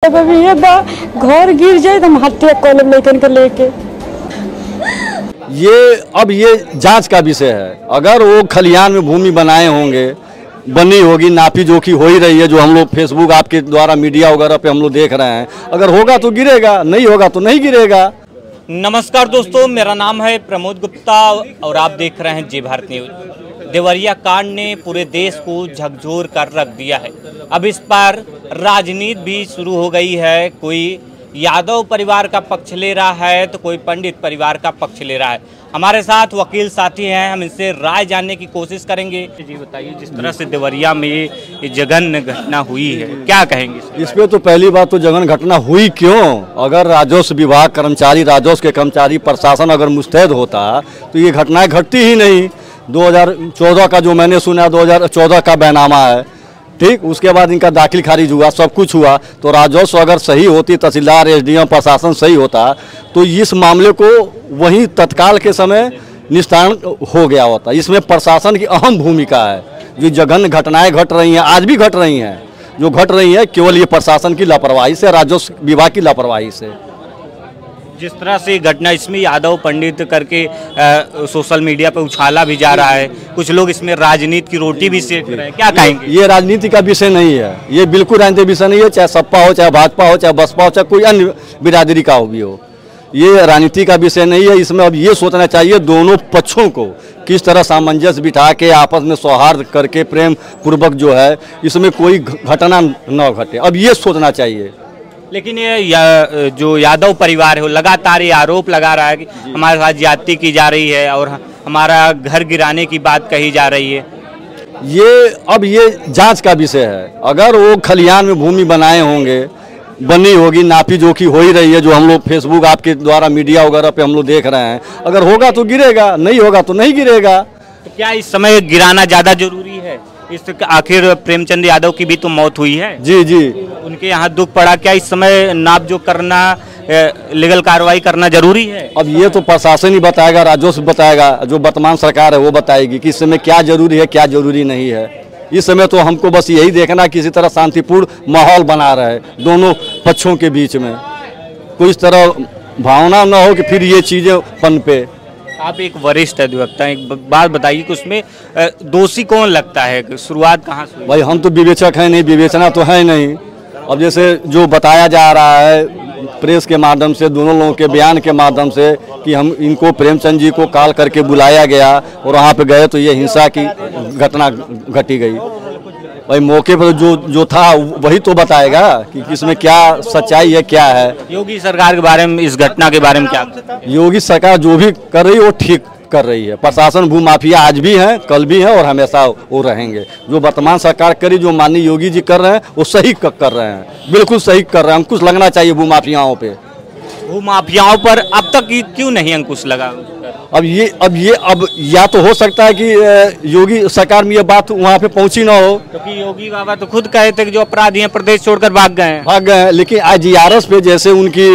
तब अभी ये घर गिर जाए तो हम हत्या कर लेब लेकिन के लेके। ये जांच का विषय है। अगर वो खलिहान में भूमि बनाए होंगे, बनी होगी, नापी जोखी हो ही रही है, जो हम लोग फेसबुक आपके द्वारा मीडिया वगैरह पे हम लोग देख रहे हैं, अगर होगा तो गिरेगा, नहीं होगा तो नहीं गिरेगा। नमस्कार दोस्तों, मेरा नाम है प्रमोद गुप्ता और आप देख रहे हैं जी भारत न्यूज। देवरिया कांड ने पूरे देश को झकझोर कर रख दिया है। अब इस पर राजनीति भी शुरू हो गई है। कोई यादव परिवार का पक्ष ले रहा है तो कोई पंडित परिवार का पक्ष ले रहा है। हमारे साथ वकील साथी हैं, हम इनसे राय जानने की कोशिश करेंगे। जी बताइए, जिस तरह से देवरिया में ये जघन्य घटना हुई है, क्या कहेंगे इस पे? तो पहली बात तो जघन्य घटना हुई क्यों? अगर राजस्व विभाग कर्मचारी, राजस्व के कर्मचारी, प्रशासन अगर मुस्तैद होता तो ये घटनाएं घटती ही नहीं। 2014 का जो मैंने सुना, 2014 का बैनामा है, ठीक, उसके बाद इनका दाखिल खारिज हुआ, सब कुछ हुआ। तो राजस्व अगर सही होती, तहसीलदार, एसडीएम, प्रशासन सही होता तो इस मामले को वहीं तत्काल के समय निस्तारण हो गया होता। इसमें प्रशासन की अहम भूमिका है। जो जघन्य घटनाएं घट रही हैं, आज भी घट रही हैं, जो घट रही हैं केवल ये प्रशासन की लापरवाही से, राजस्व विभाग की लापरवाही से। जिस तरह से घटना इसमें यादव पंडित करके सोशल मीडिया पे उछाला भी जा रहा है, कुछ लोग इसमें राजनीति की रोटी भी सेक रहे हैं, क्या कहेंगे? ये राजनीति का विषय नहीं है, ये बिल्कुल राजनीतिक विषय नहीं है। चाहे सपा हो, चाहे भाजपा हो, चाहे बसपा हो, चाहे कोई अन्य बिरादरी का भी हो, ये राजनीति का विषय नहीं है। इसमें अब ये सोचना चाहिए दोनों पक्षों को किस तरह सामंजस्य बिठा के आपस में सौहार्द करके प्रेम पूर्वक जो है इसमें कोई घटना न घटे, अब ये सोचना चाहिए। लेकिन ये जो यादव परिवार है वो लगातार ये आरोप लगा रहा है कि हमारे साथ ज्यादती की जा रही है और हमारा घर गिराने की बात कही जा रही है। ये जांच का विषय है। अगर वो खलिहान में भूमि बनाए होंगे, बनी होगी, नापी जोखी हो ही रही है, जो हम लोग फेसबुक आपके द्वारा मीडिया वगैरह पे हम लोग देख रहे हैं, अगर होगा तो गिरेगा, नहीं होगा तो नहीं गिरेगा। तो क्या इस समय गिराना ज़्यादा जरूरी है? इस आखिर प्रेमचंद यादव की भी तो मौत हुई है। जी जी, उनके यहाँ दुख पड़ा। क्या इस समय नाप जो करना, लीगल कार्रवाई करना जरूरी है? अब ये तो प्रशासन ही बताएगा, राजस्व बताएगा, जो वर्तमान सरकार है वो बताएगी कि इस समय क्या जरूरी है, क्या जरूरी नहीं है। इस समय तो हमको बस यही देखना किसी तरह शांतिपूर्ण माहौल बना रहे दोनों पक्षों के बीच में, कोई इस तरह भावना न हो कि फिर ये चीजें पनपे। आप एक वरिष्ठ अधिवक्ता हैं, एक बात बताइए कि उसमें दोषी कौन लगता है? शुरुआत कहाँ से? भाई हम तो विवेचक हैं नहीं, विवेचना तो है नहीं। अब जैसे जो बताया जा रहा है प्रेस के माध्यम से, दोनों लोगों के बयान के माध्यम से कि हम इनको प्रेमचंद जी को कॉल करके बुलाया गया और वहाँ पे गए तो ये हिंसा की घटना घटी गई। भाई मौके पर जो था वही तो बताएगा कि इसमें क्या सच्चाई है, क्या है। योगी सरकार के बारे में, इस घटना के बारे में क्या? योगी सरकार जो भी कर रही है वो ठीक कर रही है। प्रशासन भूमाफिया आज भी है, कल भी है और हमेशा वो रहेंगे। जो वर्तमान सरकार करी, जो माननीय योगी जी कर रहे हैं वो सही कर रहे हैं, बिल्कुल सही कर रहे हैं। अंकुश लगना चाहिए भूमाफियाओं पे। भूमाफियाओं पर अब तक क्यों नहीं अंकुश लगा? अब या तो हो सकता है कि योगी सरकार में ये बात वहाँ पे पहुँची ना हो, क्योंकि योगी बाबा तो खुद कहे थे कि जो अपराधी हैं प्रदेश छोड़कर भाग गए हैं। लेकिन IGRS पे जैसे उनकी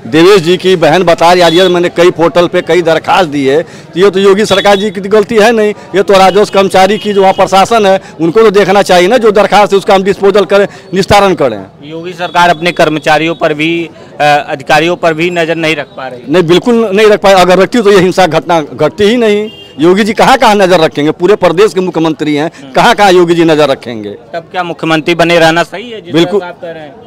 देवेश जी की बहन बता रही है, मैंने कई पोर्टल पे कई दरखास्त दी है, तो ये तो योगी सरकार जी की गलती है नहीं, ये तो राजस्व कर्मचारी की जो वहाँ प्रशासन है उनको तो देखना चाहिए ना। जो दरखास्त है उसका हम डिस्पोजल करें, निस्तारण करें। योगी सरकार अपने कर्मचारियों पर भी, अधिकारियों पर भी नजर नहीं रख पा रही। नहीं, बिल्कुल नहीं रख पाए। अगर रखती तो ये हिंसा घटना घटती ही नहीं। योगी जी कहाँ नजर रखेंगे? पूरे प्रदेश के मुख्यमंत्री हैं, कहाँ योगी जी नजर रखेंगे? तब क्या मुख्यमंत्री बने रहना सही है? बिल्कुल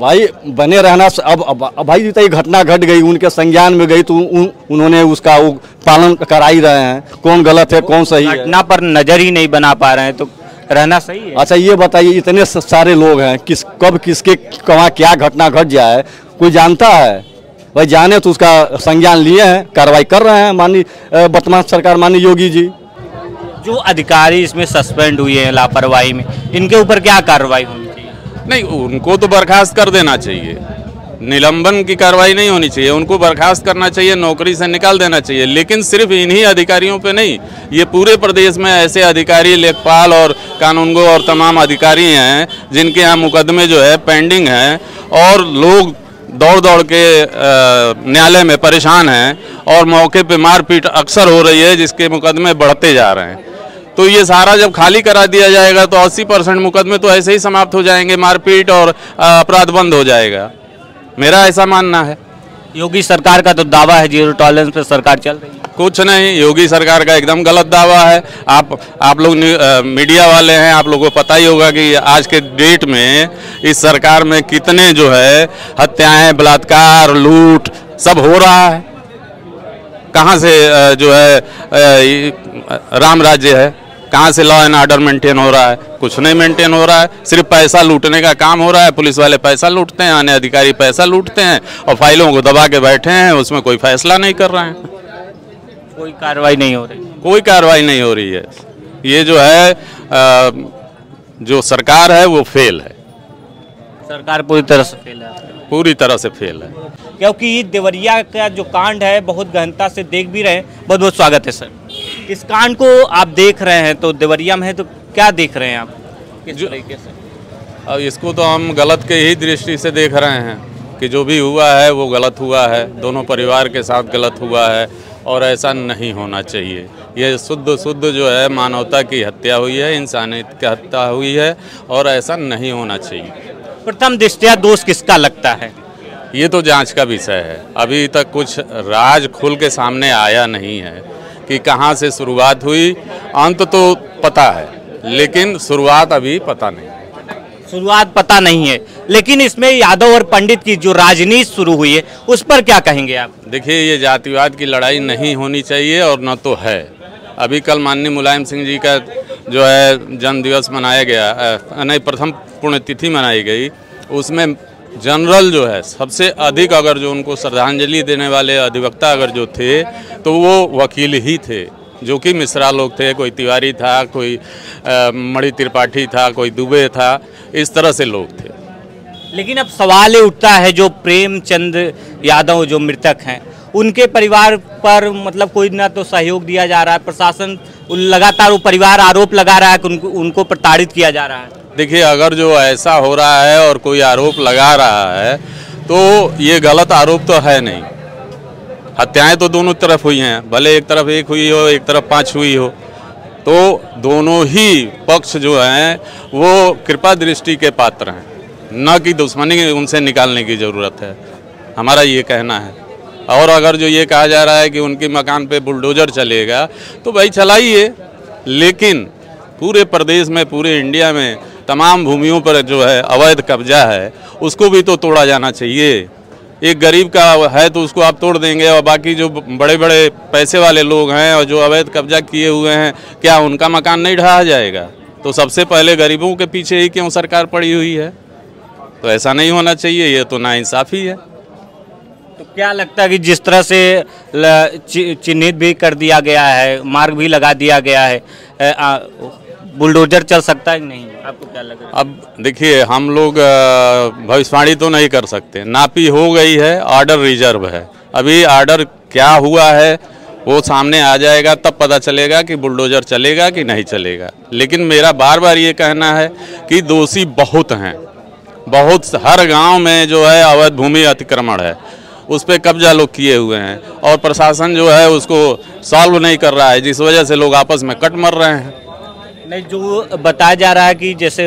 भाई, बने रहना। अब भाई जी घटना घट गई, उनके संज्ञान में गई तो उन्होंने उसका पालन करा ही रहे हैं। कौन गलत है, कौन सही है, घटना पर नजर ही नहीं बना पा रहे हैं तो रहना सही है। अच्छा ये बताइए, इतने सारे लोग हैं, कब किसके कहाँ क्या घटना घट जाए कोई जानता है? भाई जाने तो उसका संज्ञान लिए हैं, कार्रवाई कर रहे हैं माननीय वर्तमान सरकार, माननीय योगी जी। जो अधिकारी इसमें सस्पेंड हुए हैं लापरवाही में, इनके ऊपर क्या कार्रवाई होनी चाहिए? नहीं, उनको तो बर्खास्त कर देना चाहिए, निलंबन की कार्रवाई नहीं होनी चाहिए, उनको बर्खास्त करना चाहिए, नौकरी से निकाल देना चाहिए। लेकिन सिर्फ इन्हीं अधिकारियों पे नहीं, ये पूरे प्रदेश में ऐसे अधिकारी, लेखपाल और कानूनगो और तमाम अधिकारी हैं जिनके यहाँ मुकदमे जो है पेंडिंग हैं और लोग दौड़ के न्यायालय में परेशान हैं और मौके पे मारपीट अक्सर हो रही है, जिसके मुकदमे बढ़ते जा रहे हैं। तो ये सारा जब खाली करा दिया जाएगा तो 80% मुकदमे तो ऐसे ही समाप्त हो जाएंगे, मारपीट और अपराध बंद हो जाएगा। मेरा ऐसा मानना है। योगी सरकार का तो दावा है जीरो टॉलरेंस पे सरकार चल रही है। कुछ नहीं, योगी सरकार का एकदम गलत दावा है। आप लोग मीडिया वाले हैं, आप लोगों को पता ही होगा कि आज के डेट में इस सरकार में कितने जो है हत्याएं, बलात्कार, लूट सब हो रहा है। कहाँ से जो है राम राज्य है, कहाँ से लॉ एंड ऑर्डर मेंटेन हो रहा है? कुछ नहीं मेंटेन हो रहा है, सिर्फ पैसा लूटने का काम हो रहा है। पुलिस वाले पैसा लूटते हैं, अन्य अधिकारी पैसा लूटते हैं और फाइलों को दबा के बैठे हैं, उसमें कोई फैसला नहीं कर रहे हैं, कोई कार्रवाई नहीं हो रही। कोई कार्रवाई नहीं हो रही है। ये जो है जो सरकार है वो फेल है, सरकार पूरी तरह से फेल है, पूरी तरह से फेल है। क्योंकि देवरिया का जो कांड है बहुत गहनता से देख भी रहे हैं। बहुत बहुत स्वागत है सर। इस कांड को आप देख रहे हैं तो देवरिया में है, तो क्या देख रहे हैं आप, किस तरीके से? अब इसको तो हम गलत के ही दृष्टि से देख रहे हैं कि जो भी हुआ है वो गलत हुआ है, दोनों परिवार के साथ गलत हुआ है और ऐसा नहीं होना चाहिए। ये शुद्ध जो है मानवता की हत्या हुई है, इंसानियत की हत्या हुई है और ऐसा नहीं होना चाहिए। प्रथम दृष्टया दोष किसका लगता है? ये तो जांच का विषय है। अभी तक कुछ राज खुल के सामने आया नहीं है कि कहाँ से शुरुआत हुई। अंत तो पता है लेकिन शुरुआत अभी पता नहीं। शुरुआत पता नहीं है, लेकिन इसमें यादव और पंडित की जो राजनीति शुरू हुई है उस पर क्या कहेंगे आप? देखिए, ये जातिवाद की लड़ाई नहीं होनी चाहिए और न तो है। अभी कल माननीय मुलायम सिंह जी का जो है जन्म दिवस मनाया गया, नहीं प्रथम पुण्यतिथि मनाई गई, उसमें जनरल जो है सबसे अधिक अगर जो उनको श्रद्धांजलि देने वाले अधिवक्ता अगर जो थे तो वो वकील ही थे, जो कि मिश्रा लोग थे। कोई तिवारी था, कोई मणि त्रिपाठी था, कोई दुबे था, इस तरह से लोग थे। लेकिन अब सवाल ये उठता है जो प्रेमचंद यादव जो मृतक हैं उनके परिवार पर मतलब कोई ना तो सहयोग दिया जा रहा है, प्रशासन लगातार वो परिवार आरोप लगा रहा है कि उनको प्रताड़ित किया जा रहा है। देखिए, अगर जो ऐसा हो रहा है और कोई आरोप लगा रहा है तो ये गलत आरोप तो है नहीं। हत्याएं तो दोनों तरफ हुई हैं, भले एक तरफ एक हुई हो, एक तरफ 5 हुई हो, तो दोनों ही पक्ष जो हैं वो कृपा दृष्टि के पात्र हैं, न कि दुश्मनी उनसे निकालने की ज़रूरत है, हमारा ये कहना है। और अगर जो ये कहा जा रहा है कि उनके मकान पे बुलडोजर चलेगा तो भाई चलाइए, लेकिन पूरे प्रदेश में, पूरे इंडिया में तमाम भूमियों पर जो है अवैध कब्जा है उसको भी तो तोड़ा जाना चाहिए। एक गरीब का है तो उसको आप तोड़ देंगे और बाकी जो बड़े बड़े पैसे वाले लोग हैं और जो अवैध कब्जा किए हुए हैं, क्या उनका मकान नहीं ढहा जाएगा? तो सबसे पहले गरीबों के पीछे ही क्यों सरकार पड़ी हुई है? तो ऐसा नहीं होना चाहिए, ये तो नाइंसाफ़ी है। तो क्या लगता है कि जिस तरह से चिन्हित भी कर दिया गया है, मार्ग भी लगा दिया गया है, बुलडोजर चल सकता है नहीं? आपको क्या लग रहा है? अब देखिए, हम लोग भविष्यवाणी तो नहीं कर सकते। नापी हो गई है, ऑर्डर रिजर्व है। अभी ऑर्डर क्या हुआ है वो सामने आ जाएगा, तब पता चलेगा कि बुलडोजर चलेगा कि नहीं चलेगा। लेकिन मेरा बार बार ये कहना है कि दोषी बहुत हैं, बहुत। हर गांव में जो है अवैध भूमि अतिक्रमण है, उस पर कब्जा लोग किए हुए हैं और प्रशासन जो है उसको सॉल्व नहीं कर रहा है, जिस वजह से लोग आपस में कट मर रहे हैं। नहीं, जो बताया जा रहा है कि जैसे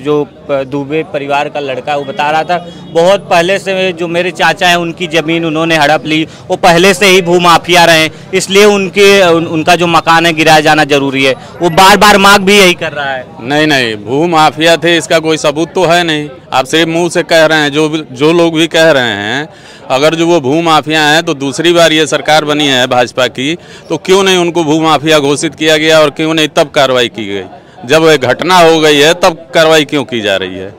जो दुबे परिवार का लड़का वो बता रहा था बहुत पहले से जो मेरे चाचा हैं उनकी ज़मीन उन्होंने हड़प ली, वो पहले से ही भूमाफिया रहे, इसलिए उनका जो मकान है गिराया जाना जरूरी है। वो बार बार मांग भी यही कर रहा है। नहीं नहीं, भूमाफिया थे इसका कोई सबूत तो है नहीं। आप सिर्फ मुंह से कह रहे हैं। जो लोग भी कह रहे हैं, अगर जो वो भूमाफिया हैं तो दूसरी बार ये सरकार बनी है भाजपा की, तो क्यों नहीं उनको भूमाफिया घोषित किया गया और क्यों नहीं तब कार्रवाई की गई? जब घटना हो गई है तब कार्रवाई क्यों की जा रही है?